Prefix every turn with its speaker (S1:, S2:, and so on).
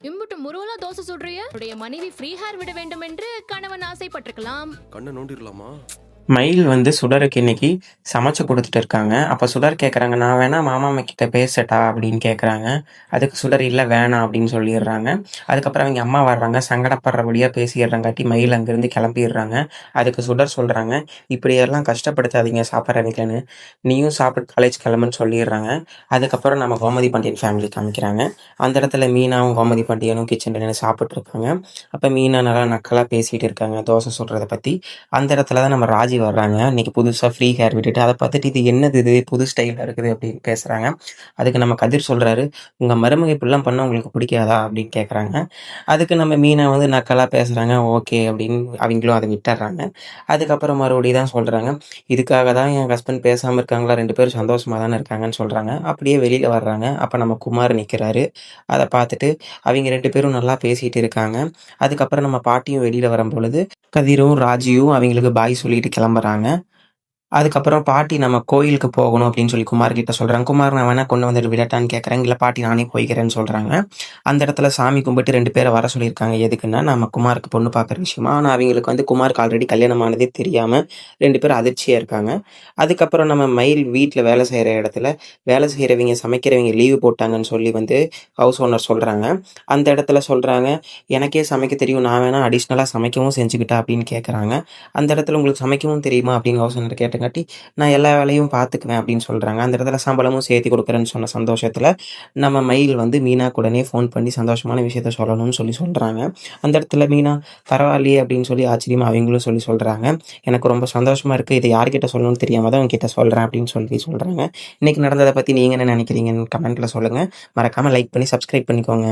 S1: இம்புட்டு முருவலா தோசை சுடுறிய? உடைய மனைவி ஃப்ரீ ஹேர் விட வேண்டும் என்று கணவன் ஆசைப்பட்டிருக்கலாம்.
S2: கண்ணை நோண்டிடலாமா?
S3: மயில் வந்து சுடருக்கு இன்னைக்கு சமைச்சு கொடுத்துட்டு இருக்காங்க. அப்போ சுடர் கேட்குறாங்க, நான் வேணா மாமா கிட்ட பேசட்டா அப்படின்னு கேட்குறாங்க. அதுக்கு சுடர் இல்லை வேணாம் அப்படின்னு சொல்லிடுறாங்க. அதுக்கப்புறம் அவங்க அம்மா வர்றாங்க, சங்கடப்படுறபடியாக பேசிடுறங்காட்டி மயில் அங்கேருந்து கிளம்பிடுறாங்க. அதுக்கு சுடர் சொல்கிறாங்க, இப்படியெல்லாம் கஷ்டப்படுத்தாதீங்க சாப்பிட்ற வீட்டில்னு, நீயும் சாப்பிட்டு காலேஜ் கிளம்புன்னு சொல்லிடுறாங்க. அதுக்கப்புறம் நம்ம கோமதி பாண்டியன் ஃபேமிலி காமிக்கிறாங்க. அந்த இடத்துல மீனாவும் கோமதி பாண்டியனும் கிச்சனில் நின்று சாப்பிட்ருக்காங்க. அப்போ மீனா நல்லா நக்கலாக பேசிகிட்டு இருக்காங்க தோசை சுடுறதை பற்றி. அந்த இடத்துல தான் நம்ம ராஜி வர்றாங்க. இன்னைக்கு புதுசாக ஃப்ரீ ஹேர் விட்டுட்டு அதை பார்த்துட்டு இது என்னது இது புது ஸ்டைலில் இருக்குது அப்படின்னு பேசுகிறாங்க. அதுக்கு நம்ம கதிர் சொல்கிறாரு, உங்கள் மருமக இப்படிலாம் பண்ண உங்களுக்கு பிடிக்காதா அப்படின்னு கேட்குறாங்க. அதுக்கு நம்ம மீனா வந்து நக்கலாக பேசுகிறாங்க. ஓகே அப்படின்னு அவங்களும் அதை விட்டுறாங்க. அதுக்கப்புறம் மறுபடியும் தான் சொல்கிறாங்க, இதுக்காக தான் என் ஹஸ்பண்ட் பேசாமல் இருக்காங்களா, 2 பேரும் சந்தோஷமாக தானே இருக்காங்கன்னு சொல்கிறாங்க. அப்படியே வெளியில் வர்றாங்க. அப்போ நம்ம குமார் நிற்கிறாரு. அதை பார்த்துட்டு அவங்க 2 பேரும் நல்லா பேசிகிட்டு இருக்காங்க. அதுக்கப்புறம் நம்ம பாட்டியும் வெளியில் வரும்பொழுது கதிரும் ராஜியும் அவங்களுக்கு பாய் சொல்லிட்டு கிளம்புறாங்க. அதுக்கப்புறம் பாட்டி நம்ம கோயிலுக்கு போகணும் அப்படின்னு சொல்லி குமார் கிட்ட சொல்கிறாங்க. குமார் நான் வேணா கொண்டு வந்துட்டு விடட்டான்னு கேட்குறாங்க. இல்லை பாட்டி நானே போய்க்கிறேன்னு சொல்கிறாங்க. அந்த இடத்துல சாமி கும்பிட்டு 2 பேரை வர சொல்லியிருக்காங்க. எதுக்குன்னா நம்ம குமாருக்கு பொண்ணு பார்க்குற விஷயமா. ஆனால் அவங்களுக்கு வந்து குமாருக்கு ஆல்ரெடி கல்யாணம் ஆனதே தெரியாமல் 2 பேரும் அதிர்ச்சியாக இருக்காங்க. அதுக்கப்புறம் நம்ம மயில் வீட்டில் வேலை செய்கிற இடத்துல வேலை செய்கிறவங்க சமைக்கிறவங்க லீவு போட்டாங்கன்னு சொல்லி வந்து ஹவுஸ் ஓனர் சொல்கிறாங்க. அந்த இடத்துல சொல்கிறாங்க, எனக்கே சமைக்க தெரியும், நான் வேணா அடிஷ்னலாக சமைக்கவும் செஞ்சுக்கிட்டா அப்படின்னு கேட்குறாங்க. அந்த இடத்துல உங்களுக்கு சமைக்கவும் தெரியுமா அப்படின்னு ஹவுஸ் ஓனர் கேட்டங்காட்டி, நான் எல்லா வேலையும் பார்த்துக்குவேன் அப்படின்னு சொல்கிறாங்க. அந்த இடத்துல சம்பளமும் சேர்த்து கொடுக்குறேன்னு சொன்ன சந்தோஷத்தில் நம்ம மயில் வந்து மீனாக்கு உடனே ஃபோன் பண்ணி சந்தோஷமான விஷயத்த சொல்லணும்னு சொல்லி சொல்கிறாங்க. அந்த இடத்துல மீனா பரவாயில்லையே அப்படின்னு சொல்லி ஆச்சரியமாக அவங்களும் சொல்லி சொல்கிறாங்க. எனக்கு ரொம்ப சந்தோஷமாக இருக்குது, இதை யார்கிட்ட சொல்லணும்னு தெரியாமல் தான் உங்ககிட்ட சொல்கிறேன் அப்படின்னு சொல்லி சொல்கிறாங்க. இன்றைக்கி நடந்ததை பற்றி நீங்கள் என்ன நினைக்கிறீங்கன்னு கமெண்ட்டில் சொல்லுங்கள். மறக்காமல் லைக் பண்ணி சப்ஸ்கிரைப் பண்ணிக்கோங்க.